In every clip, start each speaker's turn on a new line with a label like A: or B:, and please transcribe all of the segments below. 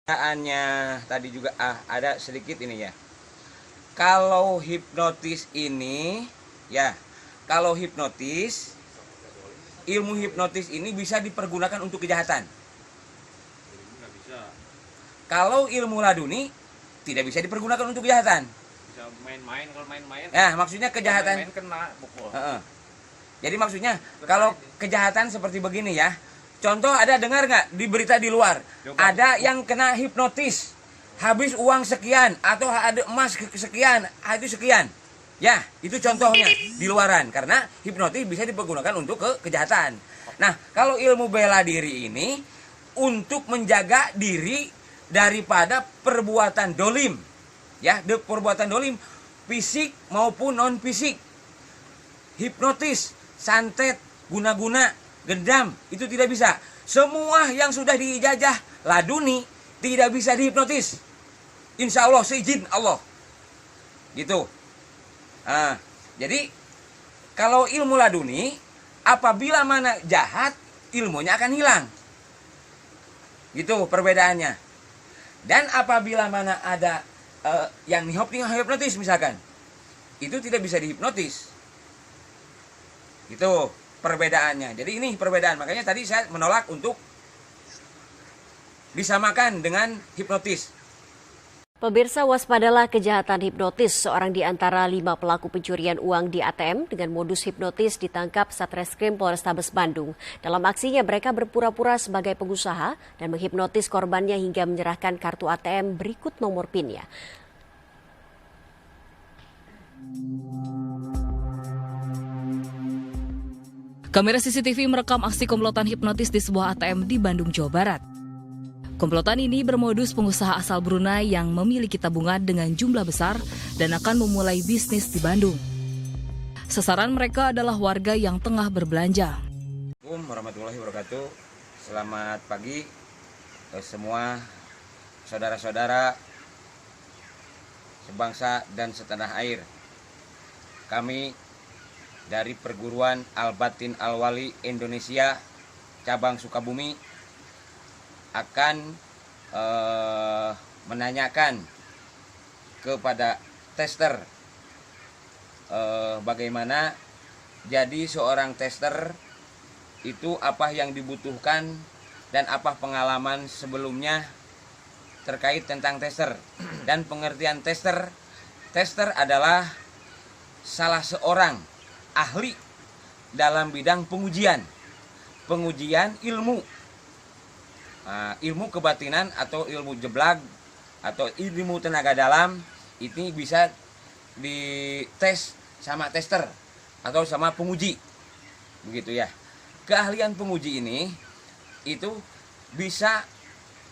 A: Pertanyaannya tadi juga ada sedikit ini ya. Kalau hipnotis ini ya, kalau hipnotis, ilmu hipnotis ini bisa dipergunakan untuk kejahatan.
B: Nggak bisa.
A: Kalau ilmu laduni tidak bisa dipergunakan untuk kejahatan.
B: Bisa main-main, kalau main-main.
A: Nah, maksudnya kejahatan.
B: Main kena pukul.
A: Jadi maksudnya kalau kejahatan seperti begini ya. Contoh, ada dengar nggak di berita di luar? Ada yang kena hipnotis, habis uang sekian atau ada emas sekian, itu sekian. Ya, itu contohnya di luaran, karena hipnotis bisa dipergunakan untuk kejahatan. Nah, kalau ilmu bela diri ini untuk menjaga diri daripada perbuatan dolim, ya, perbuatan dolim fisik maupun non fisik. Hipnotis, santet, guna-guna, gendam, itu tidak bisa. Semua yang sudah dijajah laduni tidak bisa dihipnotis. Insya Allah, seizin Allah. Gitu. Nah, jadi kalau ilmu laduni, apabila mana jahat, ilmunya akan hilang. Gitu perbedaannya. Dan apabila mana ada yang hipnotis misalkan, itu tidak bisa dihipnotis. Gitu perbedaannya. Jadi ini perbedaan. Makanya tadi saya menolak untuk disamakan dengan hipnotis.
C: Pemirsa, waspadalah kejahatan hipnotis. Seorang di antara 5 pelaku pencurian uang di ATM dengan modus hipnotis ditangkap Satreskrim Polrestabes Bandung. Dalam aksinya, mereka berpura-pura sebagai pengusaha dan menghipnotis korbannya hingga menyerahkan kartu ATM berikut nomor PIN-nya.
D: Kamera CCTV merekam aksi komplotan hipnotis di sebuah ATM di Bandung, Jawa Barat. Komplotan ini bermodus pengusaha asal Brunei yang memiliki tabungan dengan jumlah besar dan akan memulai bisnis di Bandung. Sasaran mereka adalah warga yang tengah berbelanja.
A: Assalamualaikum warahmatullahi wabarakatuh. Selamat pagi semua saudara-saudara sebangsa dan setanah air. Kami dari Perguruan Al-Batin Al-Wali Indonesia cabang Sukabumi akan menanyakan kepada tester bagaimana jadi seorang tester itu, apa yang dibutuhkan dan apa pengalaman sebelumnya terkait tentang tester dan pengertian tester. Tester adalah salah seorang ahli dalam bidang pengujian ilmu, ilmu kebatinan atau ilmu jeblag atau ilmu tenaga dalam. Ini bisa dites sama tester atau sama penguji, begitu ya. Keahlian penguji ini itu bisa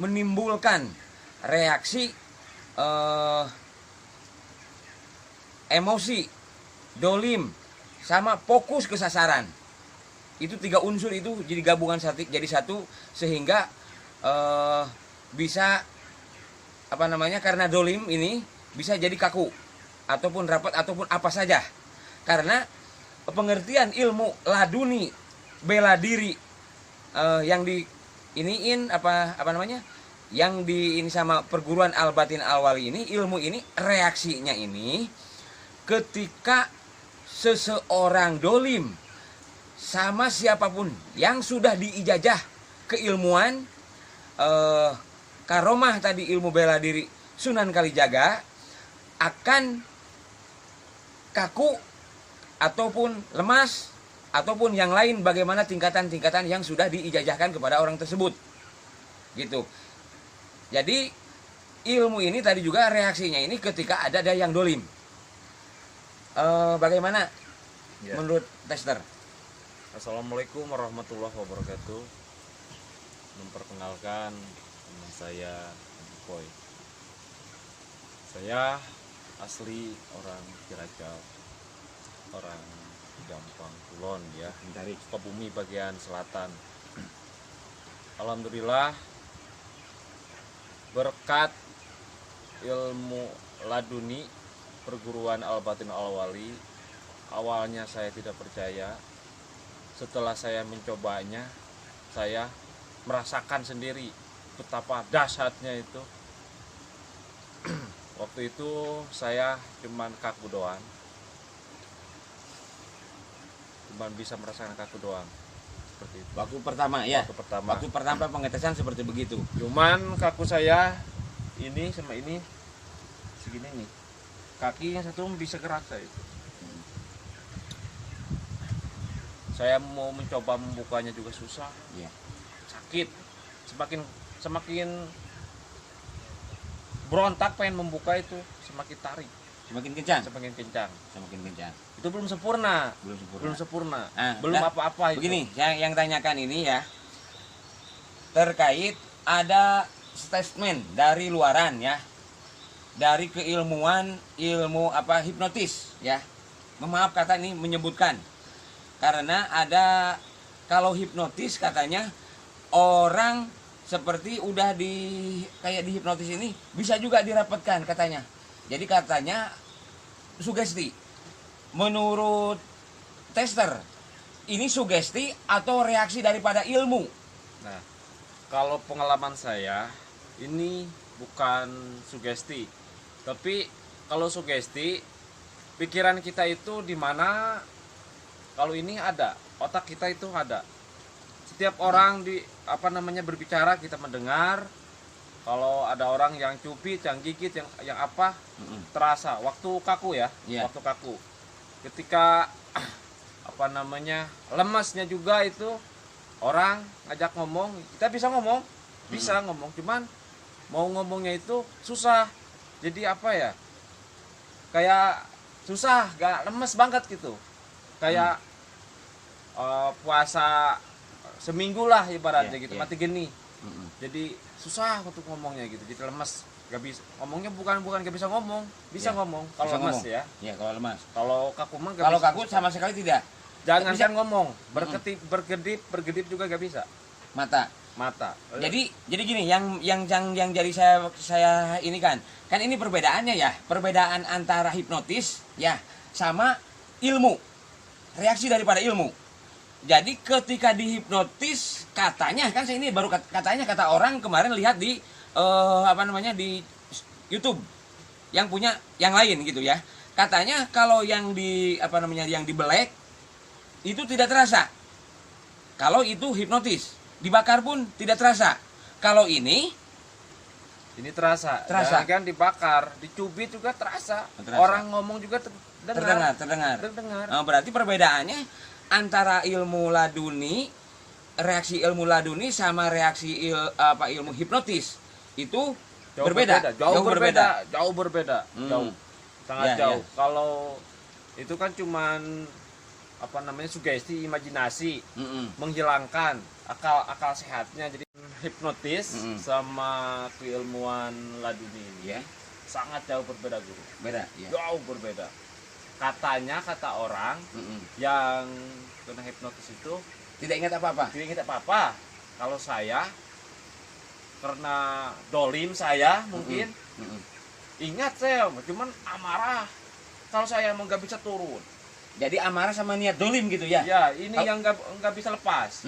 A: menimbulkan reaksi emosi, dolim, sama fokus ke sasaran. Itu 3 unsur itu jadi gabungan jadi satu, sehingga bisa karena dolim ini bisa jadi kaku ataupun rapat ataupun apa saja. Karena pengertian ilmu laduni bela diri yang di iniin yang di ini sama Perguruan Al-Batin Al-Wali ini, ilmu ini reaksinya ini ketika seseorang dolim sama siapapun yang sudah diijajah keilmuan karomah tadi, ilmu bela diri Sunan Kalijaga, akan kaku ataupun lemas ataupun yang lain, bagaimana tingkatan-tingkatan yang sudah diijajahkan kepada orang tersebut. Gitu. Jadi ilmu ini tadi juga reaksinya ini ketika ada yang dolim. Bagaimana menurut tester?
B: Assalamualaikum warahmatullahi wabarakatuh. Memperkenalkan nama saya Boy. Saya asli orang Cilacap, orang Gampang Kulon ya, dari Sukabumi bagian selatan. Alhamdulillah berkat ilmu laduni Perguruan Al-Batin Al-Wali, awalnya saya tidak percaya. Setelah saya mencobanya, saya merasakan sendiri betapa dahsyatnya itu. Waktu itu saya cuman kaku doang, cuman bisa merasakan kaku doang seperti itu.
A: Waktu pertama ya.
B: Waktu pertama
A: Pengetesan seperti begitu.
B: cuman kaku saya ini sama ini segini nih, kaki yang satu bisa gerak saya itu. Saya mau mencoba membukanya juga susah,
A: Iya.
B: sakit, semakin berontak pengen membuka itu, semakin tarik,
A: Semakin kencang.
B: semakin kencang.
A: Semakin kencang.
B: Itu belum sempurna,
A: Belum sempurna.
B: belum
A: Nah,
B: apa-apa itu.
A: Begini, yang tanyakan ini ya terkait ada statement dari luaran ya, dari keilmuan ilmu hipnotis ya. Maaf kata ini menyebutkan karena ada kalau hipnotis katanya orang seperti udah kayak di hipnotis ini bisa juga dirapatkan katanya. Jadi katanya sugesti. Menurut tester, ini sugesti atau reaksi daripada ilmu?
B: Nah, kalau pengalaman saya ini bukan sugesti. Tapi kalau sugesti, pikiran kita itu di mana, kalau ini ada, otak kita itu ada. Setiap orang berbicara kita mendengar. Kalau ada orang yang cubit, yang gigit, yang apa, terasa. Waktu kaku ya,
A: Iya.
B: waktu kaku. Ketika lemasnya juga itu, orang ngajak ngomong, kita bisa ngomong, ngomong, cuman mau ngomongnya itu susah. Jadi kayak susah, gak lemes banget gitu. Kayak puasa seminggu lah ibaratnya gitu, mati geni. Jadi susah untuk ngomongnya gitu, jadi lemes, gak bisa ngomongnya, bukan gak bisa ngomong, bisa ngomong kalau
A: Bisa
B: lemes
A: ngomong.
B: ya.
A: Ya, kalau lemas.
B: Kalau kaku mah gak
A: Kalau
B: bisa.
A: kaku sama sekali tidak.
B: Jangan
A: bisa.
B: ngomong, berkedip juga gak bisa.
A: Mata.
B: Jadi
A: Jadi gini, yang jadi saya ini kan ini perbedaannya ya, perbedaan antara hipnotis ya sama ilmu, reaksi daripada ilmu. Jadi ketika dihipnotis katanya kan saya ini baru kata orang kemarin lihat di di YouTube yang punya yang lain gitu ya. Katanya kalau yang yang di black itu tidak terasa. Kalau itu hipnotis, dibakar pun tidak terasa. Kalau ini
B: terasa.
A: Terasa.
B: Jangan dibakar, dicubit juga terasa.
A: Terasa.
B: Orang ngomong juga
A: terdengar. Berarti perbedaannya antara ilmu laduni, reaksi ilmu laduni sama reaksi ilmu hipnotis itu
B: Jauh
A: berbeda.
B: Jauh berbeda. Jauh. Sangat
A: Ya,
B: jauh.
A: ya.
B: Kalau itu kan cuman sugesti, imajinasi, menghilangkan akal sehatnya. Jadi hipnotis sama keilmuan laduni ini
A: Ya.
B: sangat jauh berbeda, Guru.
A: Beda. Ya.
B: Jauh berbeda. Kata orang yang kena hipnotis itu
A: Tidak ingat apa-apa.
B: tidak ingat apa-apa. Kalau saya karena dolim saya mungkin ingat saya, cuman amarah. Kalau saya emang nggak bisa turun.
A: Jadi amarah sama niat dolim gitu ya.
B: Ya, ini yang nggak bisa lepas.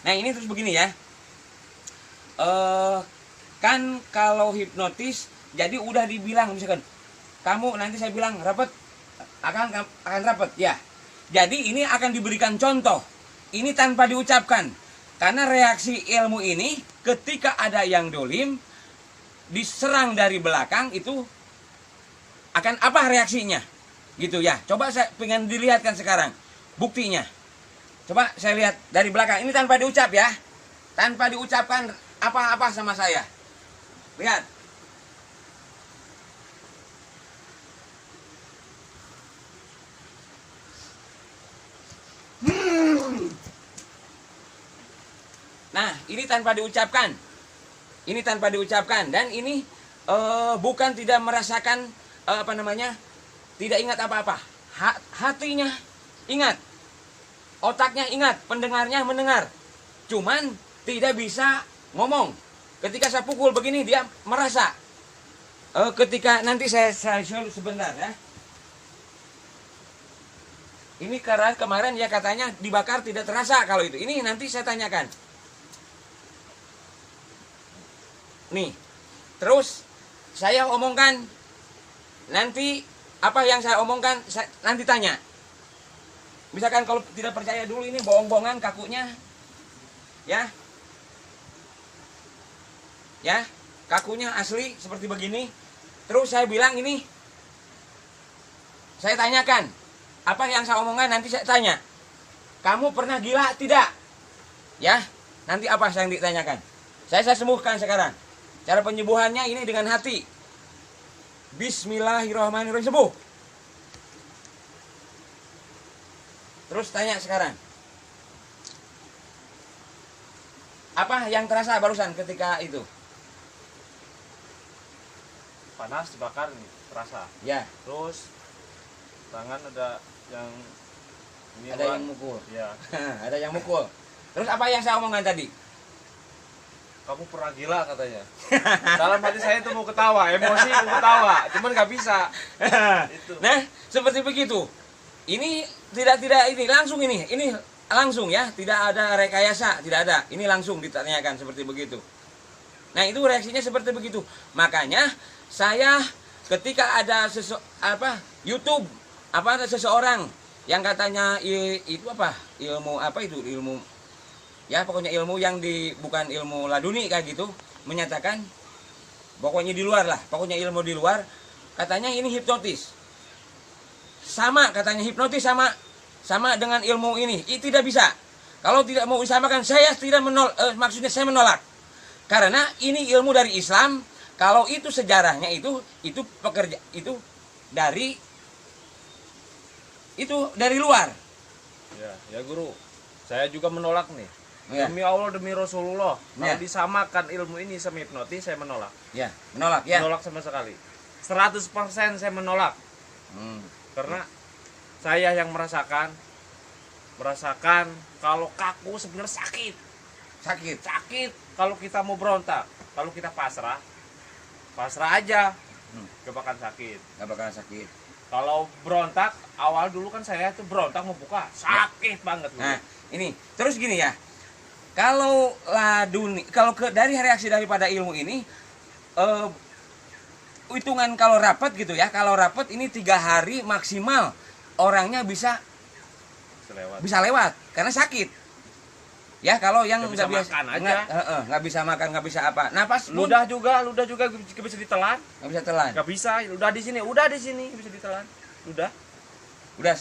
A: Nah ini terus begini ya. Kan kalau hipnotis jadi udah dibilang misalkan kamu nanti saya bilang rapat akan rapat ya. Jadi ini akan diberikan contoh. Ini tanpa diucapkan. Karena reaksi ilmu ini ketika ada yang dolim diserang dari belakang itu akan apa reaksinya? Gitu ya. Coba saya pengen dilihatkan sekarang buktinya. Coba saya lihat dari belakang. Ini tanpa diucap ya. Tanpa diucapkan apa-apa sama saya. Lihat. Nah, ini tanpa diucapkan. Ini tanpa diucapkan dan ini bukan tidak merasakan tidak ingat apa-apa. Hatinya ingat. Otaknya ingat, pendengarnya mendengar. Cuman tidak bisa ngomong. Ketika saya pukul begini dia merasa. Ketika nanti saya sebentar ya. Ini karena kemarin ya katanya dibakar tidak terasa kalau itu. Ini nanti saya tanyakan. nih. Terus saya omongkan, nanti apa yang saya omongkan nanti tanya. Misalkan kalau tidak percaya dulu, ini bohong-bohongan kakunya. Ya. Ya, kakunya asli seperti begini. Terus saya bilang ini, saya tanyakan, apa yang saya omongkan nanti saya tanya. Kamu pernah gila tidak? Ya, nanti apa yang ditanyakan. Saya sembuhkan sekarang. Cara penyembuhannya ini dengan hati. Bismillahirrahmanirrahim, sembuh. Terus tanya sekarang. Apa yang terasa barusan ketika itu?
B: Panas dibakar nih, terasa.
A: Ya,
B: Terus tangan ada yang ini
A: ada yang mukul.
B: Ya.
A: Ada yang mukul. Terus apa yang saya omongkan tadi?
B: Kamu pernah gila katanya. Dalam hati saya itu mau ketawa, emosi mau ketawa, cuman nggak bisa. Itu.
A: Nah, seperti begitu. Ini tidak ini langsung ini langsung ya, tidak ada rekayasa, tidak ada. Ini langsung ditanyakan seperti begitu. Nah, itu reaksinya seperti begitu. Makanya saya ketika ada YouTube ada seseorang yang katanya itu ilmu ya pokoknya ilmu yang bukan ilmu laduni kayak gitu, menyatakan pokoknya di luar lah, pokoknya ilmu di luar, katanya ini hipnotis. Sama katanya hipnotis sama dengan ilmu ini. Tidak bisa. Kalau tidak mau disamakan, saya tidak maksudnya saya menolak. Karena ini ilmu dari Islam. Kalau itu sejarahnya itu pekerja itu dari luar.
B: Ya guru. Saya juga menolak nih.
A: Ya.
B: Demi Allah, demi Rasulullah.
A: Ya.
B: Kalau disamakan ilmu ini sama hipnotis, saya menolak.
A: Ya, menolak ya.
B: Menolak sama sekali. 100% saya menolak. Karena saya yang merasakan kalau kaku sebenarnya sakit kalau kita mau berontak. Kalau kita pasrah aja, gak bakal sakit. Kalau berontak, awal dulu kan saya tuh berontak mau buka, sakit banget.
A: Nah, ini terus gini ya, kalau dari reaksi daripada ilmu ini, hitungan kalau rapat gitu ya, kalau rapat ini 3 hari maksimal orangnya bisa lewat karena sakit. Ya kalau yang
B: nggak bisa
A: nggak
B: makan aja,
A: nggak bisa makan, nggak bisa apa, napas pun
B: ludah juga bisa ditelan,
A: nggak bisa telan,
B: nggak bisa, udah di sini bisa ditelan, udah